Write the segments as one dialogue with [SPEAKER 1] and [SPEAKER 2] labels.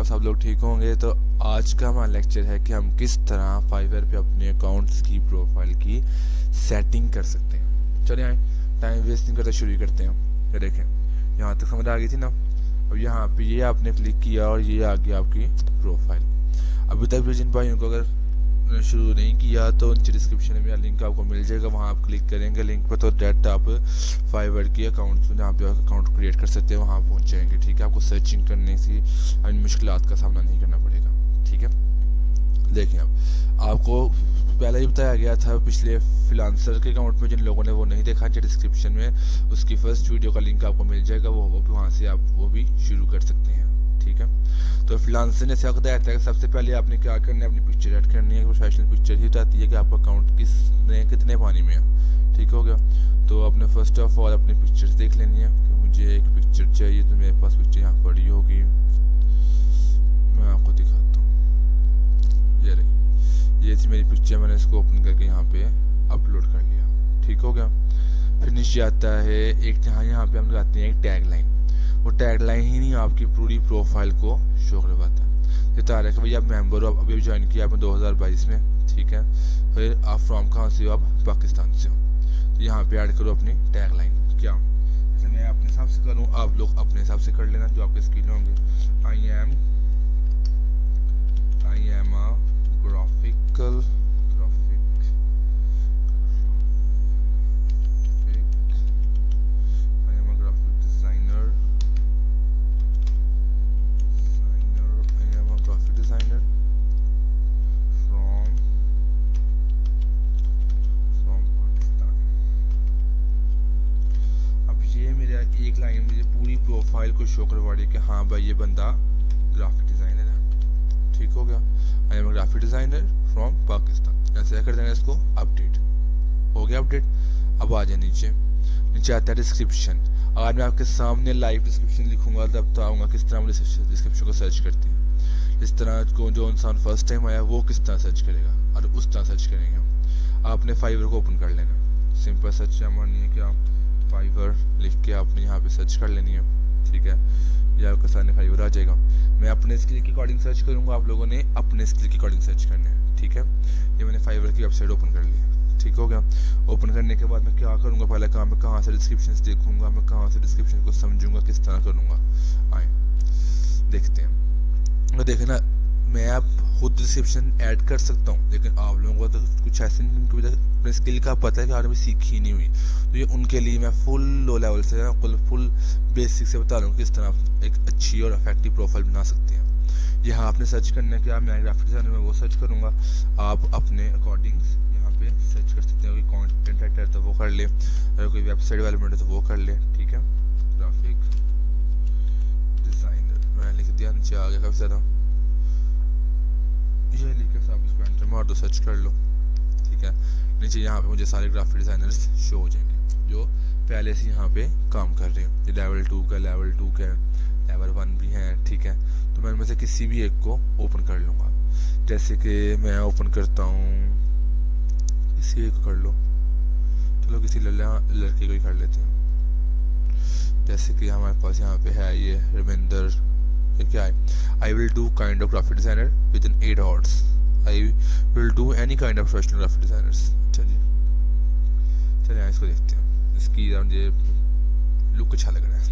[SPEAKER 1] आप सब लोग ठीक होंगे। तो आज का हमारा लेक्चर है कि हम किस तरह फाइवर पे अपने अकाउंट्स की प्रोफाइल की सेटिंग कर सकते हैं। चलिए आए, टाइम वेस्ट नहीं करते, शुरू करते हैं। ये देखें, यहाँ तक समझ आ गई थी ना। अब यहाँ पे ये आपने क्लिक किया और ये आ गई आपकी प्रोफाइल। अभी तक भी जिन भाइयों को अगर शुरू नहीं किया तो नीचे डिस्क्रिप्शन में लिंक आपको मिल जाएगा, वहाँ आप क्लिक करेंगे लिंक पर तो डायरेक्ट आप फाइवर की अकाउंट जहाँ पे अकाउंट क्रिएट कर सकते हैं वहाँ पहुँच जाएंगे। ठीक है, आपको सर्चिंग करने से इन मुश्किलात का सामना नहीं करना पड़ेगा। ठीक है, देखिए अब आपको पहले ही बताया गया था पिछले फ्रीलांसर के अकाउंट में, जिन लोगों ने वो नहीं देखा नीचे डिस्क्रिप्शन में उसकी फर्स्ट वीडियो का लिंक आपको मिल जाएगा, वो वहाँ से आप वो भी शुरू कर सकते हैं। ठीक है, तो फ्रीलांसर ने ऐसा बताया था कि सबसे पहले आपने क्या करना है, अपनी पिक्चर ऐड करनी है। प्रोफेशनल पिक्चर ही बताती है कि आपका अकाउंट कितने पानी में है। ठीक हो गया, तो आपने फर्स्ट ऑफ ऑल अपनी पिक्चर्स देख लेनी है कि मुझे एक पिक्चर चाहिए, तो मेरे पास पिक्चर यहाँ पड़ी होगी, मैं आपको दिखाता हूँ। ये रही, ये थी मेरी पिक्चर, मैंने इसको ओपन करके यहाँ पे अपलोड कर लिया। ठीक हो गया, फिर नीचे आता है एक यहाँ पे हम लगाते हैं एक टैग लाइन। वो टैग लाइन ही नहीं आपकी पूरी प्रोफाइल को शो करवाता है। ये तारीख भैया आप मेंबर हो, अभी ज्वाइन किया आपने 2022 में। ठीक है, फिर आप फ्रॉम कहाँ से हो, आप पाकिस्तान से हो, तो यहाँ पे ऐड करो अपनी टैग लाइन। क्या जैसे मैं अपने हिसाब से करूँ, आप लोग अपने हिसाब से कर लेना जो आपके स्किल होंगे। आई एम अ ग्राफिकल एक लाइन मुझे पूरी प्रोफाइल को शो करवा रही है कि हाँ भाई ये बंदा ग्राफिक डिजाइनर है। ठीक हो गया, I am graphic designer from Pakistan. ऐसे कर देंगे इसको, अपडेट हो गया। अपडेट अब आ जाए नीचे आता है डिस्क्रिप्शन। अगर मैं आपके सामने लाइव डिस्क्रिप्शन लिखूंगा तब तो आऊँगा किस तरह हम डिस्क्रिप्शन को सर्च करते हैं। इस तरह को जो इंसान फर्स्ट टाइम आया वो किस तरह सर्च करेगा और उस तरह सर्च करेंगे हम। आपने फाइवर को ओपन कर लेना, सिंपल सर्च नहीं है कि आप फाइवर लिख के आपने यहाँ पे सर्च कर लेनी है। ठीक है, ये आपके सामने फाइवर आ जाएगा। मैं अपने स्किल के अकॉर्डिंग सर्च करूँगा, आप लोगों ने अपने स्किल के अकॉर्डिंग सर्च करना है। ठीक है, ये मैंने फाइवर की वेबसाइट ओपन कर ली। ठीक हो गया, ओपन करने के बाद मैं क्या करूँगा, पहले काम मैं कहाँ से डिस्क्रिप्शन देखूंगा, मैं कहाँ से डिस्क्रिप्शन को समझूंगा, किस तरह करूँगा। आए देखते हैं। तो देखे ना, मैं अब खुद डिस्क्रिप्शन ऐड कर सकता हूँ, लेकिन आप लोगों को तो कुछ ऐसे अपने स्किल का पता है कि अभी सीखी नहीं हुई, तो ये उनके लिए मैं फुल लो लेवल से फुल बेसिक से बता रहा हूँ किस तरह एक अच्छी और इफेक्टिव प्रोफाइल बना सकते हैं। यहाँ आपने सर्च करना है कि आप मैं ग्राफिक डिजाइनर में वो सर्च करूँगा, आप अपने अकॉर्डिंग यहाँ पे सर्च कर सकते हैं। कोई कॉन्टेंट राइटर है तो वो कर ले, अगर कोई वेबसाइट डेवलपमेंट है तो वो कर ले। ठीक है, ग्राफिक डिजाइनर मैंने लिख दिया, नीचे आ गया काफ़ी ज़्यादा, ये लिख के आप इसको एंटर मार दो, सर्च कर लो। ठीक है, नीचे यहाँ पे मुझे सारे ग्राफिक डिजाइनर्स शो हो जाएंगे जो पहले से यहाँ पे काम कर रहे हैं। ये लेवल 2 का, लेवल 2 का, लेवल 1 भी है। ठीक है, तो मैं इनमें से किसी भी एक को ओपन कर लूँगा। जैसे कि मैं ओपन करता हूँ, किसी एक को कर लो, चलो किसी लड़के को ही कर लेते हैं। जैसे कि हमारे पास यहाँ पे है ये रविंदर, क्या है, I will do kind of graphic designer with in 8 hours, I will do any kind of professional graphic designers. चलिए इसको देखते हैं, इसकी मुझे लुक अच्छा लग रहा है।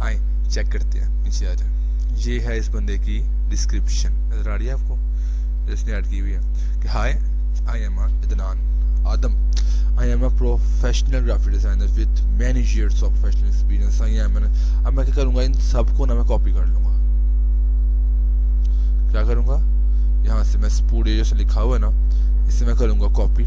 [SPEAKER 1] आए चेक करते हैं, नीचे आ जाए। ये है इस बंदे की डिस्क्रिप्शन, नजर आ रही है आपको, इसने ऐड की हुई है कि hi I am Adnan Adam, I am a professional graphic designer with many years of professional experience. अब मैं क्या करूँगा, इन सबको ना मैं कॉपी कर लूँगा। क्या करूँगा, यहाँ से मैं पूरे जैसे लिखा हुआ है ना, इसे मैं करूँगा कॉपी।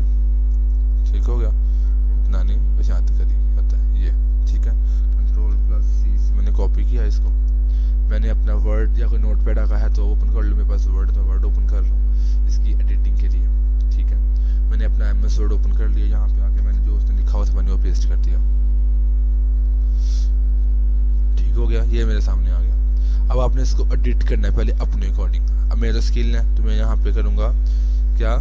[SPEAKER 1] ठीक हो गया, इतना नहीं बस यहाँ तक करी होता है ये। ठीक है, Ctrl+C से मैंने कॉपी किया इसको। मैंने अपना वर्ड या कोई नोट पैड रखा है तो ओपन कर लूँ, मेरे पास वर्ड तो वर्ड ओपन कर रहा हूँ इसकी एडिटिंग के लिए। ठीक है, मैंने अपना MS वर्ड ओपन कर लिया, यहाँ पे आके मैंने जो उसने लिखा हुआ था मैंने वो पेस्ट कर दिया। ठीक हो गया, ये मेरे सामने आ गया। अब आपने इसको एडिट करना है पहले अपने अकॉर्डिंग। अब मेरा स्किल है तो मैं यहाँ पे करूँगा क्या,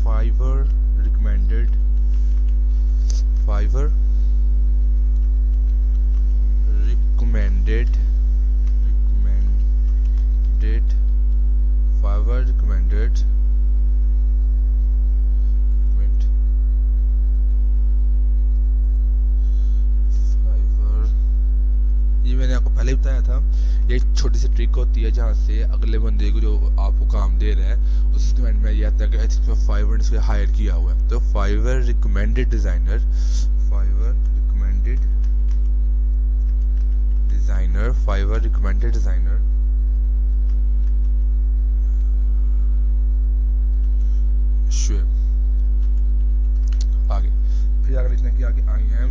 [SPEAKER 1] Fiverr recommended, Fiverr recommended recommended Fiverr recommended Fiverr, ये मैंने आपको पहले बताया था। एक छोटी सी ट्रिक होती है जहाँ से अगले बंदे को जो आपको काम दे रहा है उस कमेंट में ये आता है कि फाइवर ने इसको हायर किया हुआ है। तो Fiverr recommended designer, Fiverr recommended designer Shoaib. आगे फिर आगे लिखना है कि आगे आई एम,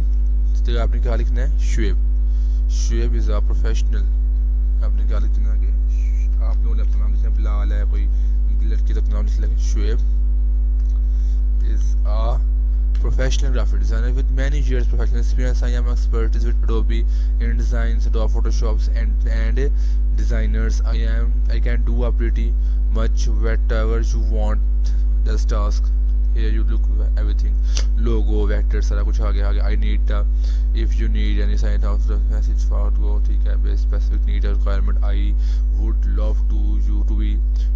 [SPEAKER 1] तो आपने क्या लिखना है शुएब इज अ प्रोफेशनल। आपने क्या लिखना है कि आप लोगों ने अपना नाम लिखना है, बिलाल है कोई लड़की तो अपना नाम लिख लेंगे। Shoaib is a professional graphic designer with many years professional experience. I am expert with Adobe InDesign, Adobe Photoshop and designers. I can do a pretty much whatever you want. Just ask. Here you look everything, logo, vector, सारा कुछ आ गया। I need if you need any sign of the message for go, ठीक है, specific need or requirement. I would love you to be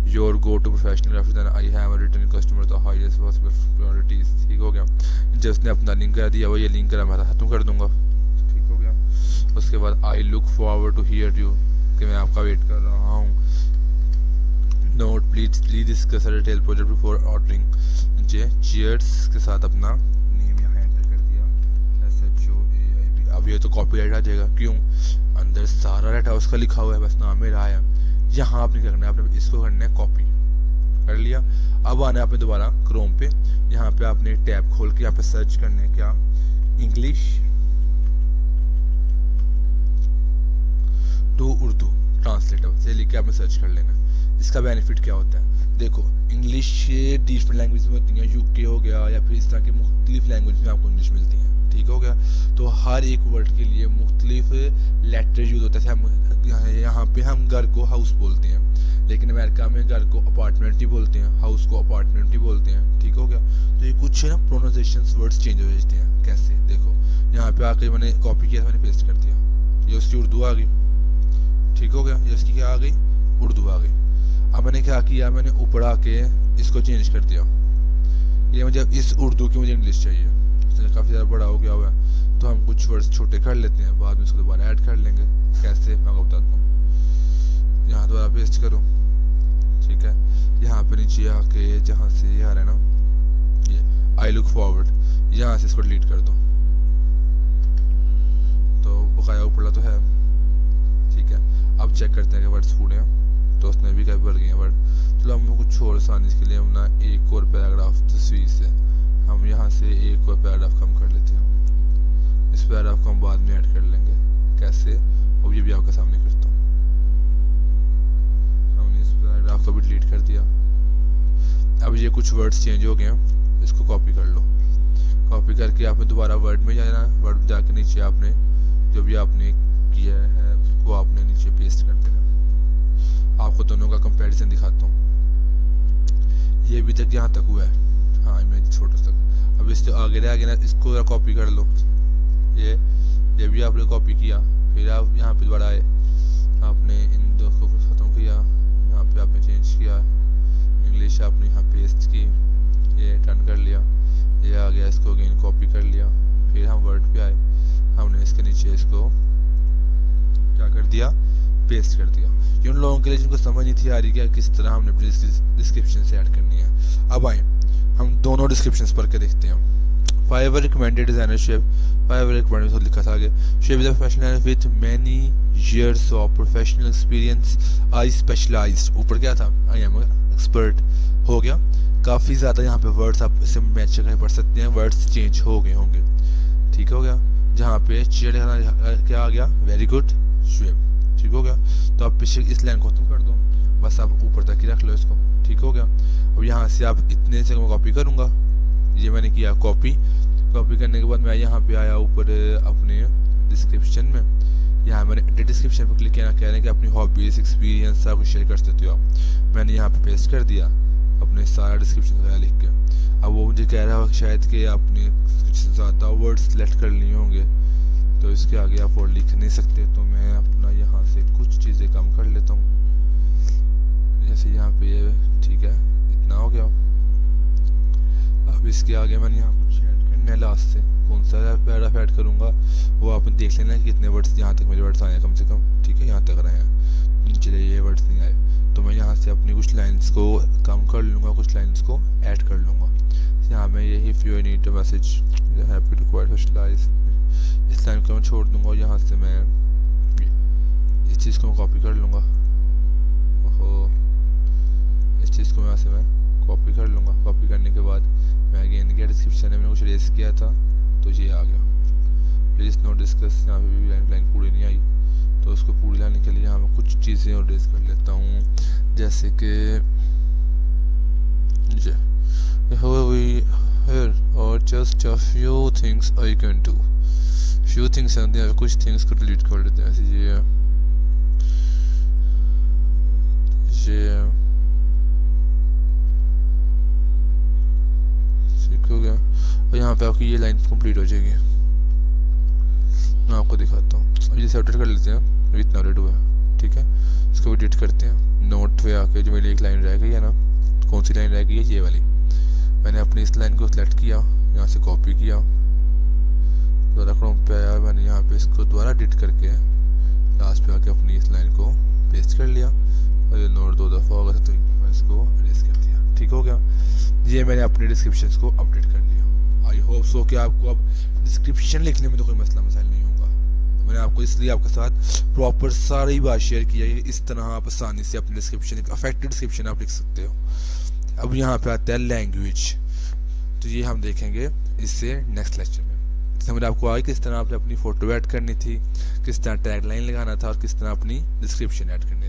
[SPEAKER 1] your go-to professional graphic designer. I have a written customer the highest possible priorities. ठीक हो गया। जब उसने अपना link कर दिया वो ये लिंक करा मैं खत्म कर दूंगा। ठीक हो गया। उसके बाद I look forward to hear you, कि मैं आपका वेट कर रहा हूँ। Note, please discuss a detailed project before ordering. Cheers के साथ अपना नेम यहाँ एंटर कर दिया SHOAIB। अब ये तो कॉपीराइट आ जाएगा, क्यों? अंदर सारा डाटा उसका लिखा हुआ है, बस नाम मेरा आया। यहाँ आपने क्या करना है, आपने इसको करना है कॉपी कर लिया। अब आना है आपने दोबारा क्रोम पे, यहाँ पे आपने टैब खोल के यहाँ पे सर्च करना है क्या, इंग्लिश टू उर्दू ट्रांसलेटर से लिख के आपने सर्च कर लेना। इसका बेनिफिट क्या होता है, देखो इंग्लिश डिफरेंट लैंग्वेज में होती है, यूके हो गया या फिर इस तरह की मुख्तलिफ लैंग्वेज में आपको इंग्लिश मिलती है। ठीक हो गया। तो हर एक वर्ड के लिए मुख्तलिफ लेटर यूज होता है। हम यहाँ पे हम घर को हाउस बोलते हैं, लेकिन अमेरिका में घर को अपार्टमेंट ही बोलते हैं, हाउस को अपार्टमेंट ही बोलते हैं। ठीक हो गया। तो ये कुछ है ना प्रोनाउंसिएशन वर्ड्स चेंज हो जाते हैं। कैसे, देखो यहाँ पे आके मैंने कॉपी किया, मैंने पेस्ट कर दिया, ये उसकी उर्दू आ गई। ठीक हो गया। ये उसकी क्या आ गई, उर्दू आ गई। अब मैंने क्या किया, मैंने ऊपर आके इसको चेंज कर दिया। ये मुझे इस उर्दू की मुझे इंग्लिश चाहिए, काफ़ी ज़्यादा बड़ा हो गया हुआ है, तो हम कुछ वर्ड्स छोटे कर लेते हैं, बाद में इसको दोबारा ऐड कर लेंगे। कैसे, मैं आपको बताता हूँ। यहाँ दोबारा पेस्ट करो, ठीक है। यहाँ पे नीचे आके जहाँ से ये आ रहा है ना, ये आई लुक फॉरवर्ड, यहाँ से इसको डिलीट कर दो, तो बकाया ऊपर तो है। ठीक है। अब चेक करते हैं कि वर्ड्स पूरे हैं, तो उसमें भी क्या बढ़ गए वर्ड। चलो हम कुछ और आसानी के लिए हम ना एक और पैराग्राफ तस्वीर से हम यहाँ से एक और पैराग्राफ कम कर लेते हैं। इस पैराग्राफ को हम बाद में ऐड कर लेंगे। कैसे, अब ये भी आपके सामने करता हूँ। हमने इस पैराग्राफ को भी डिलीट कर दिया। अब ये कुछ वर्ड्स चेंज हो गए हैं, इसको कॉपी कर लो। कॉपी करके आपने दोबारा वर्ड में जाना, वर्ड में जाके नीचे आपने जो भी आपने किया है उसको आपने नीचे पेस्ट कर देना। आपको दोनों का कंपैरिजन दिखाता हूँ। ये अभी तक यहाँ तक हुआ है, हाँ इमेज छोटा सा। अब इससे आगे रह गया ना, इसको कॉपी कर लो। ये भी आपने कॉपी किया, फिर आप यहाँ पे दोबारा आए, आपने इन दो को खत्म किया, यहाँ पे आपने चेंज किया, इंग्लिश आपने यहाँ पेस्ट की, ये टर्न कर लिया, ये आ गया, इसको अगेन कॉपी कर लिया। फिर हम वर्ड पे आए, हमने इसके नीचे इसको क्या कर दिया, पेस्ट कर दिया। ये उन लोगों के लिए जिनको समझ नहीं थी आ रही कि किस तरह हमने डिस्क्रिप्शन से ऐड करनी है। अब आए हम दोनों डिस्क्रिप्शंस पढ़ के देखते हैं। Fiverr recommended designer Shef, Fiverr recommended लिखा था आगे, Shef is a professional with many years of professional experience. I specialized, ऊपर क्या था, I am expert हो गया। काफ़ी ज़्यादा यहाँ पे वर्ड्स आप इसे मैच करके पढ़ सकते हैं, वर्ड्स चेंज हो गए होंगे। ठीक हो गया। जहाँ पे चेयर क्या आ गया, वेरी गुड शुएब। ठीक हो गया। तो आप पीछे इस लाइन को खत्म कर दो, बस आप ऊपर तक ही रख लो इसको। ठीक हो गया। अब यहाँ से आप इतने से मैं कॉपी करूँगा, ये मैंने किया कॉपी करने के बाद मैं यहाँ पे आया ऊपर अपने डिस्क्रिप्शन में, यहाँ मैंने डिस्क्रिप्शन पे क्लिक किया, कह रहे हैं कि अपनी हॉबीज एक्सपीरियंस सब कुछ शेयर कर सकते हो आप। मैंने यहाँ पे पेस्ट कर दिया अपने सारा डिस्क्रिप्शन वगैरह लिख के। अब वो मुझे कह रहा है शायद कि आपने कुछ ज़्यादा वर्ड सेलेक्ट कर लिए होंगे, तो इसके आगे आप और लिख नहीं सकते, तो मैं अपना चीज़ें कम कर लेता हूँ। जैसे यहाँ पे ये ठीक है, इतना हो गया। अब इसके आगे मैंने यहाँ कुछ ऐड करना है, लास्ट से कौन सा पैराग्राफ ऐड करूँगा वो आपने देख लेना है कि कितने वर्ड्स यहाँ तक मेरे वर्ड्स आए हैं कम से कम, ठीक है, यहाँ तक आए हैं। चलिए ये वर्ड्स नहीं आए तो मैं यहाँ से अपनी कुछ लाइन्स को कम कर लूँगा, कुछ लाइन्स को ऐड कर लूँगा। यहाँ मैं ये if you need to message happy to quite socialize, इस लाइन को मैं छोड़ दूँगा और यहाँ से मैं इस चीज़ को कॉपी कर लूँगा। ओहो, इस चीज़ को यहाँ से मैं कॉपी कर लूँगा। कॉपी करने के बाद मैं अगेन क्या डिस्क्रिप्शन में मैंने कुछ रेस किया था तो ये आ गया, प्लीज़ नोट डिस्कस। यहाँ पे भी लाइन पूरी नहीं आई तो उसको पूरी लाने के लिए यहाँ मैं कुछ चीज़ें और रेस कर लेता हूँ, जैसे कि here are just a few things I can do। few things हैं, कुछ things को डिलीट कर लेते हैं। ऐसे ये ठीक हो गया और यहाँ पे आपकी ये लाइन कंप्लीट हो जाएगी। मैं आपको दिखाता हूँ। अब ये अपडेट कर लेते हैं, इतना अपडेट हुआ है, ठीक है। इसको एडिट करते हैं। नोट पे आके जो मेरी एक लाइन रह गई है ना, कौन सी लाइन रह गई है, ये वाली। मैंने अपनी इस लाइन को सेलेक्ट किया, यहाँ से कॉपी किया, दोबारा क्रोम पे आया, मैंने यहाँ पे इसको दोबारा एडिट करके लास्ट पे आके अपनी इस लाइन को पेस्ट कर लिया और ये नोट 2 दफ़ा होगा तो मैं इसको एरेज कर दिया। ठीक हो गया। ये मैंने अपने डिस्क्रिप्शन को अपडेट कर लिया। आई होप सो कि आपको अब डिस्क्रिप्शन लिखने में तो कोई मसला मसाइल नहीं होगा। मैंने आपको इसलिए आपके साथ प्रॉपर सारी बात शेयर किया है, इस तरह आप आसानी से अपने डिस्क्रिप्शन, एक अफेक्टेड डिस्क्रिप्शन आप लिख सकते हो। अब यहाँ पे आता है लैंग्वेज, तो ये हम देखेंगे इससे नेक्स्ट लेक्चर में। समझ आपको आई किस तरह आपने अपनी फ़ोटो ऐड करनी थी, किस तरह टैग लाइन लगाना था और किस तरह अपनी डिस्क्रिप्शन ऐड करनी